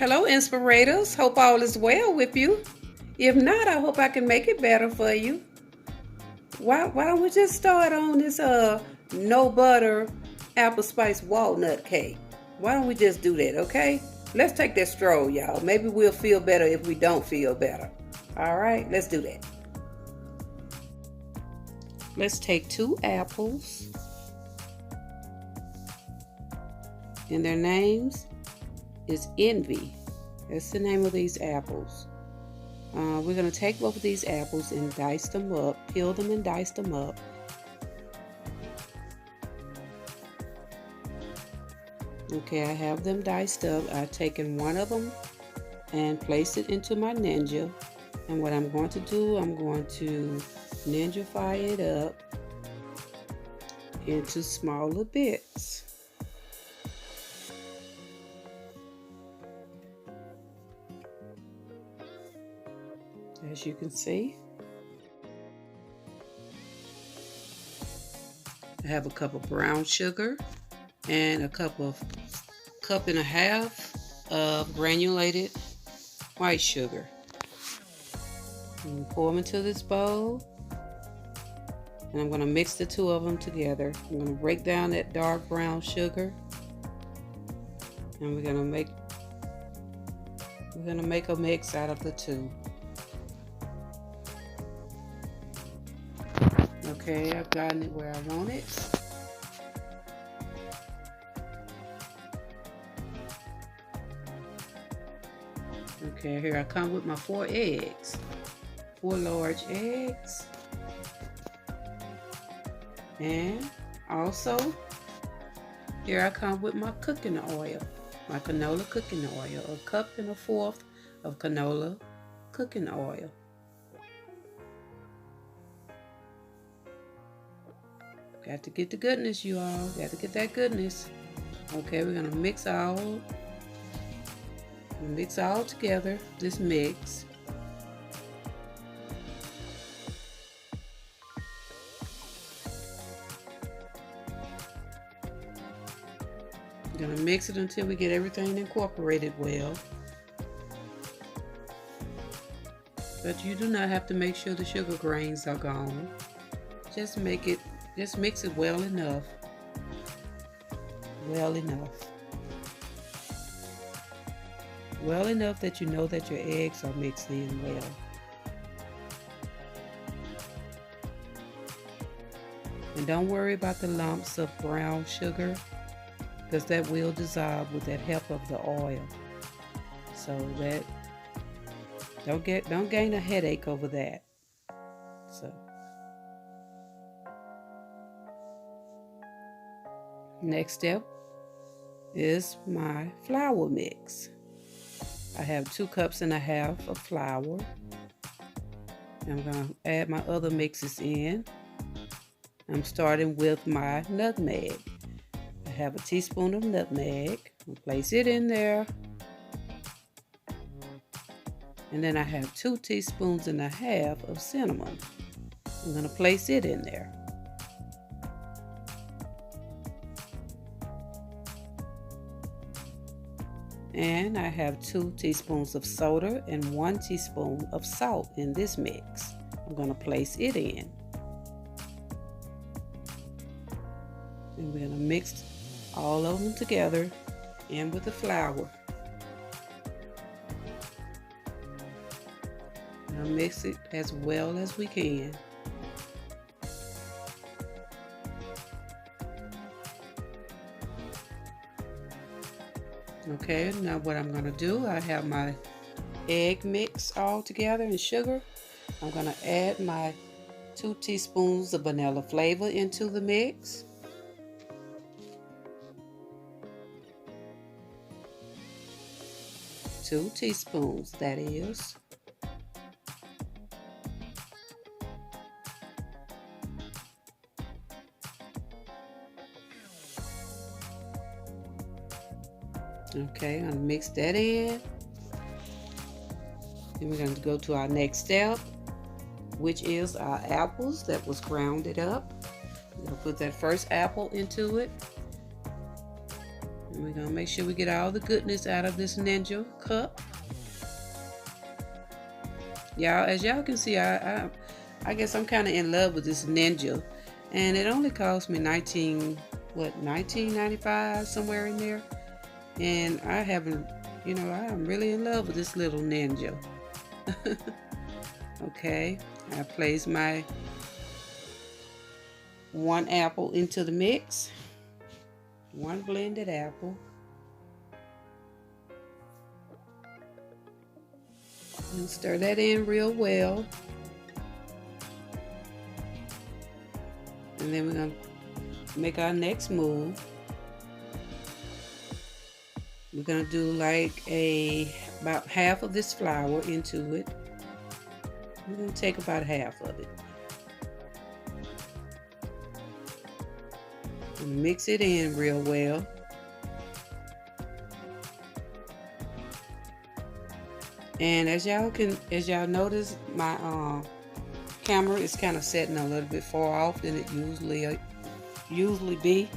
Hello, inspirators. Hope all is well with you. If not, I hope I can make it better for you. Why don't we just start on this no butter apple spice walnut cake? Why don't we just do that, okay? Let's take that stroll, y'all. Maybe we'll feel better if we don't feel better. All right, let's do that. Let's take 2 apples, and their names is Envy. That's the name of these apples. We're going to take both of these apples and dice them up, peel them and dice them up. Okay, I have them diced up. I've taken one of them and placed it into my Ninja. And what I'm going to do, I'm going to Ninjafy it up into smaller bits. As you can see, I have a cup of brown sugar and a cup and a half of granulated white sugar. And pour them into this bowl, and I'm going to mix the 2 of them together. I'm going to break down that dark brown sugar, and we're going to make a mix out of the 2. Okay, I've gotten it where I want it. Okay, here I come with my 4 eggs. 4 large eggs. And also, here I come with my cooking oil. My canola cooking oil. 1 cup and 1/4 of canola cooking oil. Got to get the goodness, you all. Got to get that goodness. Okay, we're gonna mix all together. This mix. We're gonna mix it until we get everything incorporated well. But you do not have to make sure the sugar grains are gone. Just mix it well enough. Well enough that you know that your eggs are mixed in well. And don't worry about the lumps of brown sugar, because that will dissolve with that help of the oil. So that don't gain a headache over that. So next step is my flour mix. I have 2 cups and a half of flour. I'm going to add my other mixes in. I'm starting with my nutmeg. I have a teaspoon of nutmeg. I'll place it in there. And then I have 2 teaspoons and a half of cinnamon. I'm going to place it in there. And I have 2 teaspoons of soda and 1 teaspoon of salt in this mix. I'm going to place it in. And we're going to mix all of them together in with the flour. Now mix it as well as we can. Okay, now what I'm going to do, I have my egg mix all together and sugar. I'm going to add my 2 teaspoons of vanilla flavor into the mix. Two teaspoons, that is. Okay, I'm going to mix that in. Then we're going to go to our next step, which is our apples that was grounded up. We'll put that first apple into it. And we're gonna make sure we get all the goodness out of this Ninja cup. Y'all, as y'all can see, I guess I'm kind of in love with this Ninja, and it only cost me $19.95, somewhere in there. And I haven't, I'm really in love with this little Ninja. Okay, I place my 1 apple into the mix, 1 blended apple. And stir that in real well. And then we're going to make our next move. We're going to do like about half of this flour into it. We're going to take about half of it. And mix it in real well. And as y'all notice, my camera is kind of setting a little bit far off than it usually be.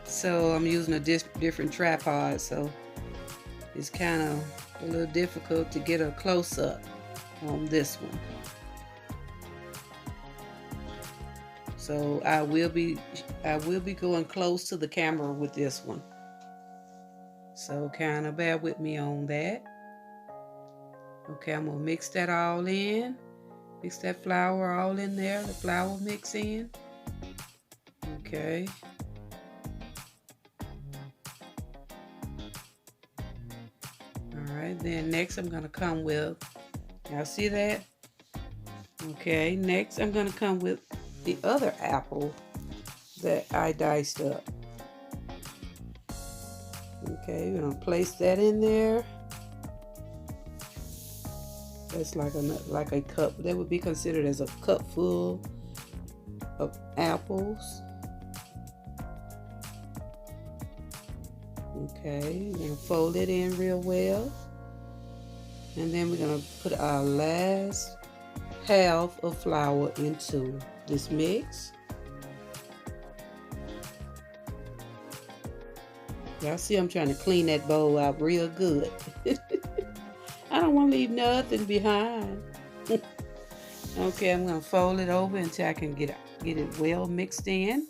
So I'm using a different tripod, so it's kind of a little difficult to get a close-up on this one. So I will be going close to the camera with this one. So kind of bear with me on that. Okay, I'm gonna mix that all in. Mix that flour all in there, the flour mix in. Okay. All right, then next I'm gonna come with, y'all see that? Okay, next I'm gonna come with the other apple that I diced up. Okay, we're gonna place that in there. That's like a cup. That would be considered as a cup full of apples. Okay, we're gonna fold it in real well. And then we're gonna put our last half of flour into this mix. Y'all see I'm trying to clean that bowl out real good. I don't want to leave nothing behind. Okay, I'm going to fold it over until I can get it well mixed in.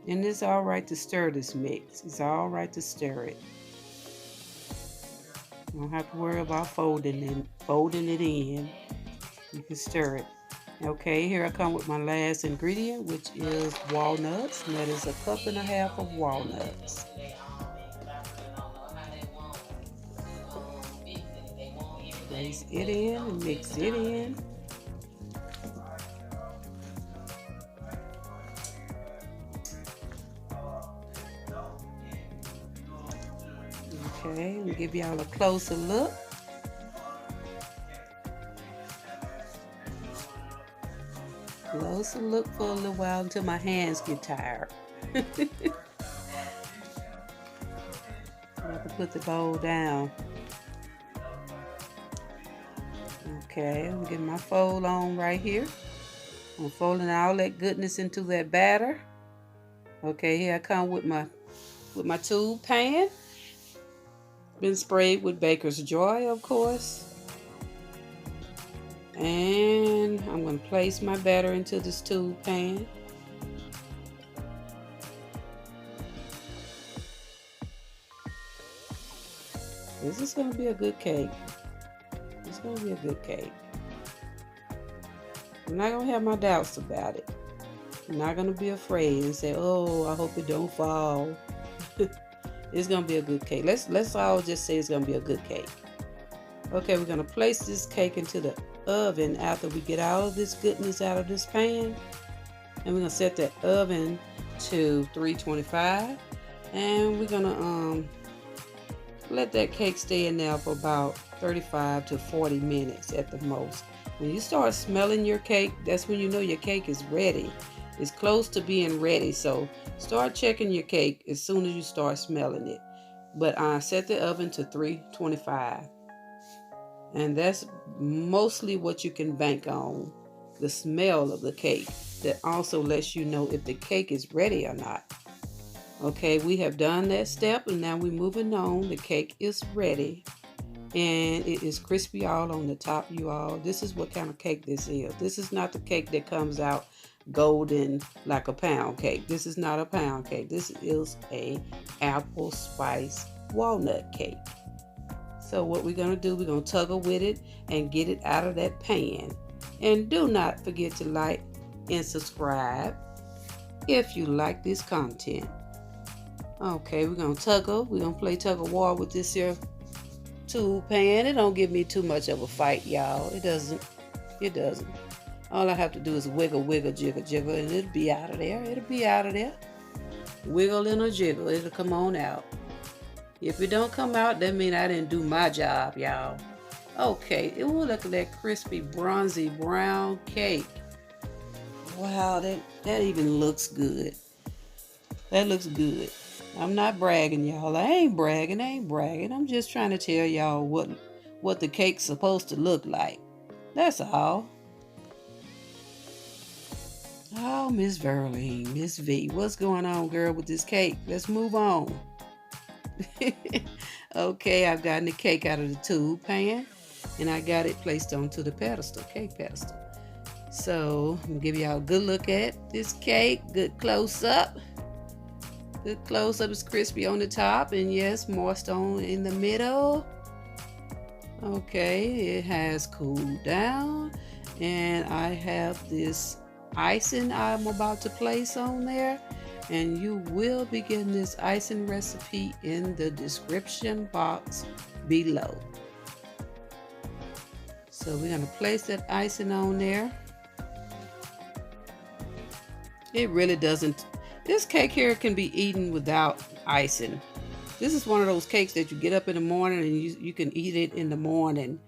And it's all right to stir this mix. It's all right to stir it. You don't have to worry about folding it in. You can stir it. Okay, here I come with my last ingredient, which is walnuts. And that is 1.5 cups of walnuts. Place it in and mix it in. Okay, let me give y'all a closer look. Closer look for a little while until my hands get tired. I have to put the bowl down. Okay, I'm getting my fold on right here. I'm folding all that goodness into that batter. Okay, here I come with my tube pan. Been sprayed with Baker's Joy, of course. And I'm going to place my batter into this tube pan. This is going to be a good cake. It's going to be a good cake. I'm not going to have my doubts about it. I'm not going to be afraid and say, oh, I hope it don't fall. It's going to be a good cake. Let's all just say it's going to be a good cake. Okay, we're going to place this cake into the oven after we get all of this goodness out of this pan. And we're going to set that oven to 325. And we're going to let that cake stay in there for about 35 to 40 minutes at the most. When you start smelling your cake, that's when you know your cake is ready. It's close to being ready. So start checking your cake as soon as you start smelling it. But set the oven to 325. And that's mostly what you can bank on, the smell of the cake. That also lets you know if the cake is ready or not. Okay, we have done that step and now we're moving on. The cake is ready and it is crispy all on the top, you all. This is what kind of cake this is. This is not the cake that comes out golden like a pound cake. This is not a pound cake. This is a apple spice walnut cake. So what we're going to do, we're going to tuggle with it and get it out of that pan. And do not forget to like and subscribe if you like this content. Okay, we're going to tuggle. We're going to play tug of war with this here tool pan. It don't give me too much of a fight, y'all. It doesn't. It doesn't. All I have to do is wiggle, wiggle, jiggle, jiggle, and it'll be out of there. It'll be out of there. Wiggle and a jiggle. It'll come on out. If it don't come out, that means I didn't do my job, y'all. Okay. Ooh, look at that crispy, bronzy brown cake. Wow, that even looks good. That looks good. I'm not bragging, y'all. I ain't bragging. I'm just trying to tell y'all what the cake's supposed to look like. That's all. Oh, Miss Verline, Miss V, what's going on, girl, with this cake? Let's move on. Okay, I've gotten the cake out of the tube pan, and I got it placed onto the pedestal, cake pedestal. So, I'm gonna give y'all a good look at this cake. Good close up. Good close up. Is crispy on the top, and yes, moist on in the middle. Okay, it has cooled down, and I have this icing I'm about to place on there, and you will be getting this icing recipe in the description box below. So we're going to place that icing on there. It really doesn't, this cake here can be eaten without icing. This is one of those cakes that you get up in the morning and you can eat it in the morning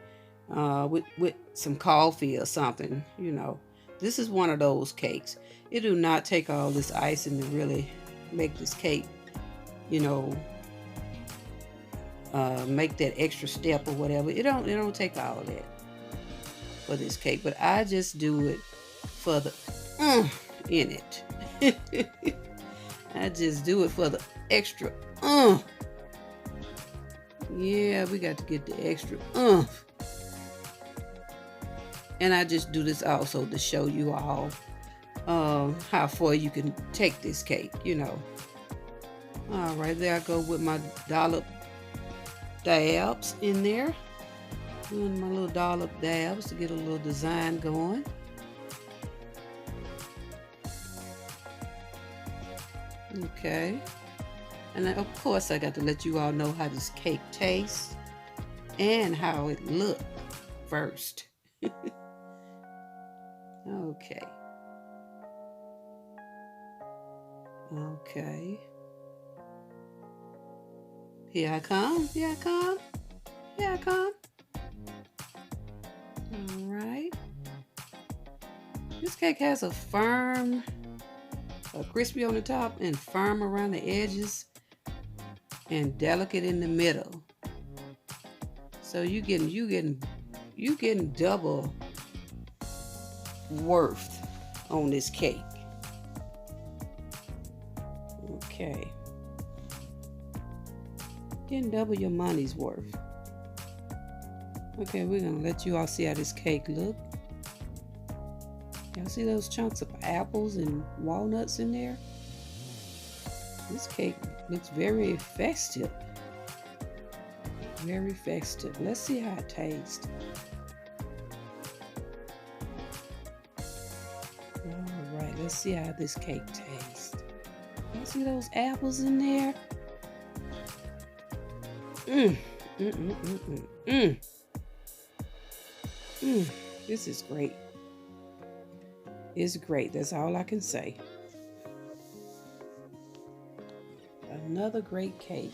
with some coffee or something, you know. This is one of those cakes. It do not take all this icing to really make this cake, you know, make that extra step or whatever. It don't take all that for this cake, but I just do it for the in it. I just do it for the extra Yeah, we got to get the extra And I just do this also to show you all how far you can take this cake, you know. All right, there I go with my dollop dabs in there. Doing my little dollop dabs to get a little design going. Okay. And then, of course, I got to let you all know how this cake tastes and how it looks first. Okay. Okay. Here I come. Here I come. Here I come. All right. This cake has a firm, crispy on the top and firm around the edges and delicate in the middle. So you getting double worth on this cake. Okay. Getting double your money's worth. Okay, we're gonna let you all see how this cake look. Y'all see those chunks of apples and walnuts in there? This cake looks very festive. Very festive. Let's see how it tastes. Alright, let's see how this cake tastes. You see those apples in there? This is great. It's great. That's all I can say. Another great cake.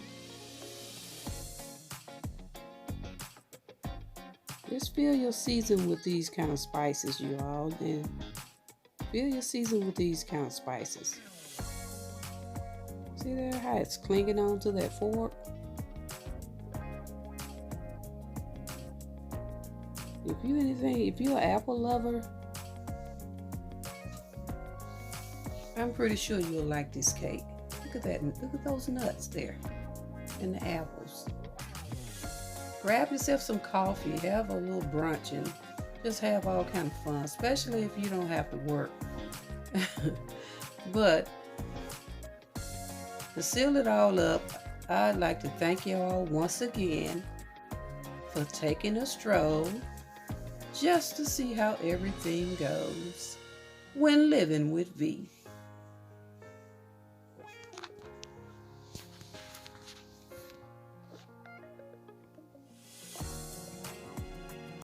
Just fill your season with these kind of spices, you all. And fill your season with these kind of spices. See there how it's clinging onto that fork? if you're an apple lover, I'm pretty sure you'll like this cake. Look at that. Look at those nuts there and the apples. Grab yourself some coffee, have a little brunch, and just have all kind of fun, especially if you don't have to work. But to seal it all up, I'd like to thank you all once again for taking a stroll just to see how everything goes when living with V.